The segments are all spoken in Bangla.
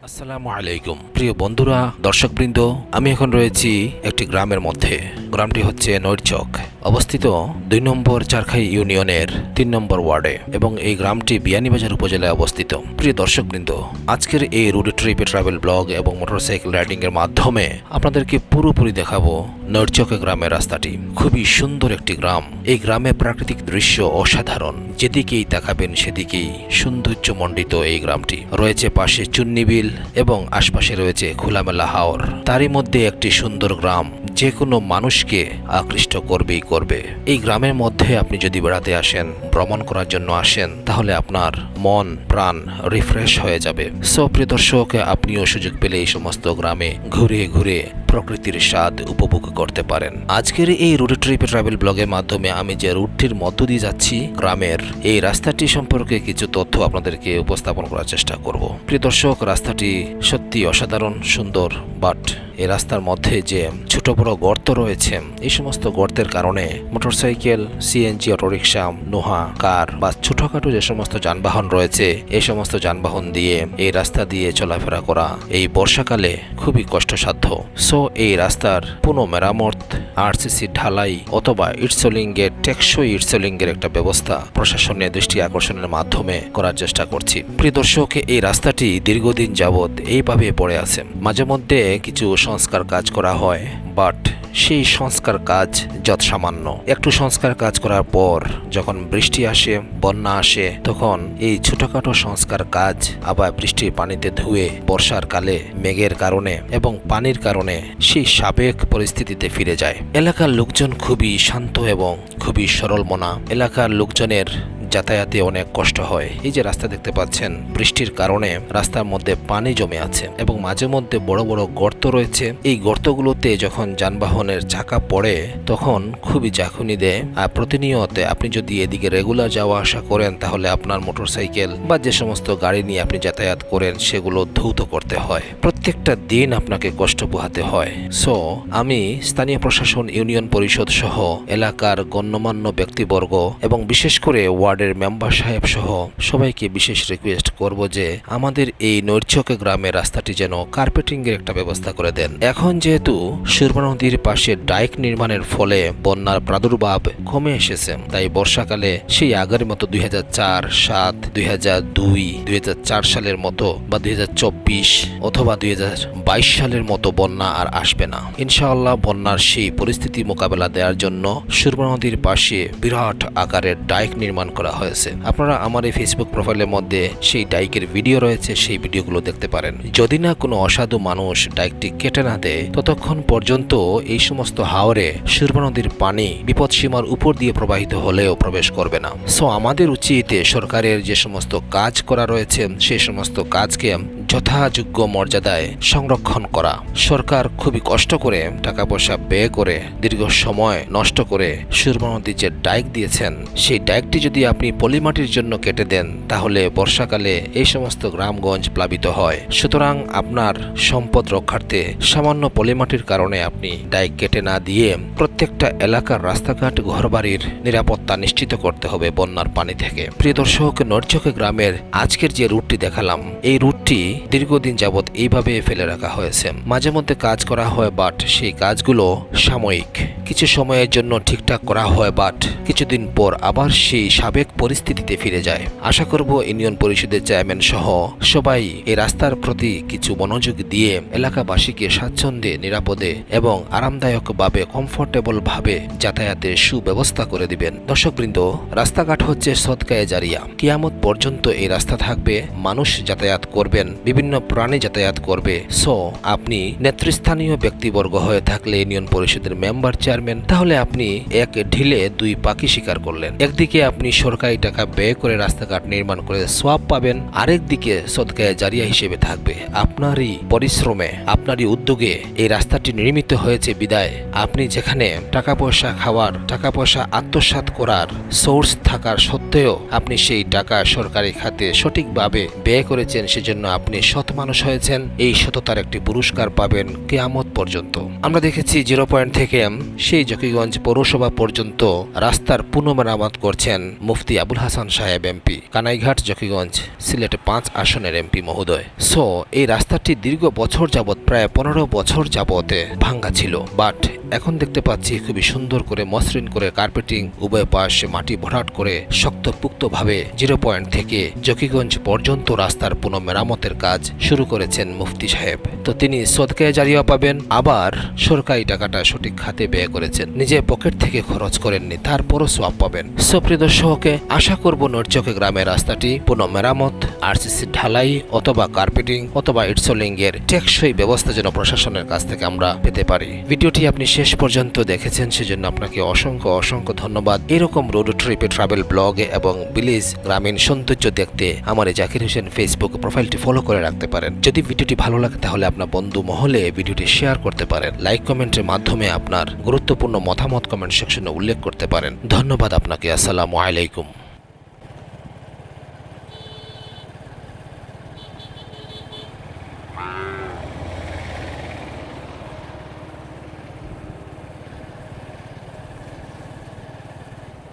আসসালামু আলাইকুম প্রিয় বন্ধুরা, দর্শকবৃন্দ। আমি এখন রয়েছি একটি গ্রামের মধ্যে। গ্রামটি হচ্ছে নৈরচক, অবস্থিত ২ নম্বর চারখাই ইউনিয়নের ৩ নম্বর ওয়ার্ডে, এবং এই গ্রামটি বিয়ানীবাজার উপজেলায় অবস্থিত। প্রিয় দর্শকবৃন্দ, আজকের এই রোড ট্রিপে ট্রাভেল ব্লগ এবং মোটরসাইকেল রাইডিং এর মাধ্যমে আপনাদেরকে পুরোপুরি দেখাবো নৈরচক গ্রামের রাস্তাটি। খুবই সুন্দর একটি গ্রাম। এই গ্রামের প্রাকৃতিক দৃশ্য অসাধারণ। যেদিকেই তাকাবেন সেদিকেই সৌন্দর্যমণ্ডিত এই গ্রামটি। রয়েছে পাশে চুন্নিবিল এবং আশপাশে রয়েছে খোলামেলা হাওর। তারই মধ্যে একটি সুন্দর গ্রাম, যে কোনো মানুষকে আকৃষ্ট করবেই করবে। এই গ্রামের মধ্যে আপনি যদি বেড়াতে আসেন, ভ্রমণ করার জন্য আসেন, তাহলে আপনার মন প্রাণ রিফ্রেশ হয়ে যাবে। সো প্রিয় দর্শক, আপনিও সুযোগ পেলে এই সমস্ত গ্রামে ঘুরে ঘুরে প্রকৃতির স্বাদ উপভোগ করতে পারেন। আজকের এই রোড ট্রিপ ট্রাভেল ব্লগের মাধ্যমে আমি যে রুটটির মধ্য দিয়ে যাচ্ছি, গ্রামের এই রাস্তাটি সম্পর্কে কিছু তথ্য আপনাদেরকে উপস্থাপন করার চেষ্টা করব। প্রিয় দর্শক, রাস্তাটি সত্যি অসাধারণ সুন্দর, বাট এই রাস্তার মধ্যে যে ছোট বড় গর্ত রয়েছে, এই সমস্ত গর্তের কারণে মোটরসাইকেল, সিএনজি, অটোরিকশা, নোহা, কার বা ছোটখাটো যে সমস্ত যানবাহন রয়েছে, এই সমস্ত যানবাহন দিয়ে এই রাস্তা দিয়ে চলাফেরা করা এই বর্ষাকালে খুবই কষ্টসাধ্য। সো এই রাস্তার পুনঃ মেরামত, আরসিসি ঢালাই অথবা ইটসলিংয়ের টেকসই ইটসলিংয়ের একটা ব্যবস্থা প্রশাসনের দৃষ্টি আকর্ষণের মাধ্যমে করার চেষ্টা করছি। প্রিয় দর্শক, এই রাস্তাটি দীর্ঘদিন যাবৎ এইভাবে পড়ে আছে। মাঝে মধ্যে কিছু সংস্কার কাজ করা হয়, বাট সেই সংস্কার কাজ যৎসামান্য। একটু সংস্কার কাজ করার পর যখন বৃষ্টি আসে, বন্যা আসে, তখন এই ছোটখাটো সংস্কার কাজ আবার বৃষ্টির পানিতে ধুয়ে বর্ষার কালে মেঘের কারণে এবং পানির কারণে সেই সাবেক পরিস্থিতিতে ফিরে যায়। এলাকার লোকজন খুবই শান্ত এবং খুবই সরল মনা। এলাকার লোকজনের যাতায়াতে অনেক কষ্ট হয়। এই যে রাস্তা দেখতে পাচ্ছেন, বৃষ্টির কারণে রাস্তার মধ্যে পানি জমে আছে এবং মাঝে মধ্যে বড় বড় গর্ত রয়েছে। এই গর্তগুলোতে যখন যানবাহনের চাকা পড়ে তখন খুবই ঝাঁকুনি দেয়। আর প্রতিনিয়ত আপনি যদি এদিকে রেগুলার যাওয়া আসা করেন, তাহলে আপনার মোটরসাইকেল বা যে সমস্ত গাড়ি নিয়ে আপনি যাতায়াত করেন সেগুলো ধৌত করতে হয়। প্রত্যেকটা দিন আপনাকে কষ্ট পোহাতে হয়। সো আমি স্থানীয় প্রশাসন, ইউনিয়ন পরিষদ সহ এলাকার গণ্যমান্য ব্যক্তিবর্গ এবং বিশেষ করে ওয়ার্ডের মেম্বার সাহেব সহ সবাইকে বিশেষ রিকোয়েস্ট করব যে আমাদের এই নৈরচক গ্রামের রাস্তাটি যেন কার্পেটিং এর একটা ব্যবস্থা করে দেন। এখন যেহেতু সুরমা নদীর পাশে ডাইক নির্মাণের ফলে বন্যার প্রাদুর্ভাব কমে এসেছে, তাই বর্ষাকালে সেই আগের মতো 2004, 7, 2002, 2004 সালের মতো বা 2024 অথবা 2022 সালের মতো বন্যা আর আসবে না ইনশাআল্লাহ। বন্যার সেই পরিস্থিতি মোকাবেলা দেওয়ার জন্য সুরমা নদীর পাশে বিরাট আকারের ডাইক নির্মাণ করা হয়েছে। আপনারা আমার এই ফেসবুক প্রোফাইলের মধ্যে সেই ডাইকের ভিডিও রয়েছে, সেই ভিডিওগুলো দেখতে পারেন। যদি না কোনো অসাধু মানুষ ডাইকটি কেটে না দেয়, ততক্ষণ পর্যন্ত এই সমস্ত হাওরে সুরমা নদীর পানি বিপদসীমার উপর দিয়ে প্রবাহিত হলেও প্রবেশ করবে না। সো আমাদের উচিত সরকারের যে সমস্ত কাজ করা রয়েছে, সেই সমস্ত কাজকে যথাযোগ্য মর্যাদায় সংরক্ষণ করা। সরকার খুবই কষ্ট করে টাকা পয়সা ব্যয় করে দীর্ঘ সময় নষ্ট করে সুরমা নদী যে ডাইক দিয়েছেন, সেই ডাইকটি যদি আপনি পলিমাটির জন্য কেটে দেন, তাহলে বর্ষাকালে এই সমস্ত গ্রামগঞ্জ প্লাবিত হয়। সুতরাং আপনার সম্পদ রক্ষার্থে সামান্য পলিমাটির কারণে আপনি ডাইক কেটে না দিয়ে প্রত্যেকটা এলাকার রাস্তাঘাট, ঘরবাড়ির নিরাপত্তা নিশ্চিত করতে হবে বন্যার পানি থেকে। প্রিয় দর্শক, নৈরচক গ্রামের আজকের যে রুটটি দেখালাম, এই রুটটি দীর্ঘদিন যাবৎ এইভাবে ফেলে রাখা হয়েছে। মাঝে মধ্যে কাজ করা হয়, বাট সেই কাজগুলো সাময়িক, কিছু সময়ের জন্য ঠিকঠাক করা হয়, বাট কিছুদিন পর আবার সেই সাবেক পরিস্থিতিতে ফিরে যায়। আশা করব ইউনিয়ন পরিষদের চেয়ারম্যান সহ সবাই এই রাস্তার প্রতি কিছু মনোযোগ দিয়ে এলাকাবাসীকে স্বাচ্ছন্দ্যে, নিরাপদে এবং আরামদায়কভাবে, কমফোর্টেবল ভাবে যাতায়াতের সুব্যবস্থা করে দিবেন। দর্শকবৃন্দ, রাস্তাঘাট হচ্ছে সদকায়ে জারিয়া। কিয়ামত পর্যন্ত এই রাস্তা থাকবে, মানুষ যাতায়াত করবেন, বিভিন্ন প্রাণী যাতায়াত করবে। সো আপনি নেতৃস্থানীয় ব্যক্তিবর্গ হয়ে থাকলে, ইউনিয়ন পরিষদের মেম্বার, চেয়ারম্যান, তাহলে আপনি এক ঢিলে দুই পাখি শিকার করলেন। একদিকে আপনি সরকারি টাকা ব্যয় করে রাস্তাঘাট নির্মাণ করে সোয়াব পাবেন, আরেকদিকে সদকায়ে জারিয়া হিসেবে থাকবে। আপনারই পরিশ্রমে, আপনারই উদ্যোগে এই রাস্তাটি নির্মিত হয়েছে বিদায় আপনি যেখানে টাকা পয়সা খাওয়ার, টাকা পয়সা আত্মসাৎ করার সোর্স থাকার সত্ত্বেও আপনি সেই টাকা সরকারি খাতে সঠিকভাবে ব্যয় করেছেন, সেজন্য আপনি আপনি সৎ মানুষ হয়েছেন, এই সততার একটি পুরস্কার পাবেন কিয়ামত পর্যন্ত। আমরা দেখেছি 0 পয়েন্ট থেকে সেই জকিগঞ্জ পৌরসভা পর্যন্ত রাস্তার পুনঃমেরামত করছেন মুফতি আবুল হাসান সাহেব এমপি, কানাইঘাট জকিগঞ্জ সিলেট 5 আসনের এমপি মহোদয়। সো এই রাস্তাটি দীর্ঘ বছর যাবৎ, প্রায় 15 বছর যাবতে ভাঙ্গা ছিল, বাট এখন দেখতে পাচ্ছি খুবই সুন্দর করে মসৃণ করে কার্পেটিং, উভয় পাশে মাটি ভরাট করে শক্তপুক্তভাবে 0 পয়েন্ট থেকে জকিগঞ্জ পর্যন্ত রাস্তার পুনঃমেরামতের কাজ শুরু করেছেন মুফতি সাহেব। তো তিনি সদকায়ে জারিয়া পাবেন, আবার সরকারি টাকাটা সঠিক খাতে ব্যয় করেছেন, নিজে পকেট থেকে খরচ করেননি, তারপরও সওয়াব পাবেন। সুপ্রিয় দর্শককে আশা করব নড়চকে গ্রামের রাস্তাটি পুনঃমেরামত, আরসিসি ঢালাই অথবা কার্পেটিং অথবা ইটসোলিংয়ের টেকসই ব্যবস্থা যেন প্রশাসনের কাছ থেকে আমরা পেতে পারি। ভিডিওটি আপনি শেষ পর্যন্ত দেখেছেন, সেজন্য আপনাকে অসংখ্য অসংখ্য ধন্যবাদ। এরকম রোড ট্রিপে, ট্রাভেল ব্লগে এবং ভিলেজ গ্রামীণ সৌন্দর্য দেখতে আমার এই জাকির হোসেন ফেসবুক প্রোফাইলটি ফলো করে রাখতে পারেন। যদি ভিডিওটি ভালো লাগে তাহলে আপনার বন্ধু মহলে ভিডিওটি শেয়ার করতে পারেন। লাইক কমেন্টের মাধ্যমে আপনার গুরুত্বপূর্ণ মতামত কমেন্ট সেকশনে উল্লেখ করতে পারেন। ধন্যবাদ আপনাকে। আসসালামু আলাইকুম।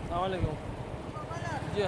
আসসালামু আলাইকুম। জি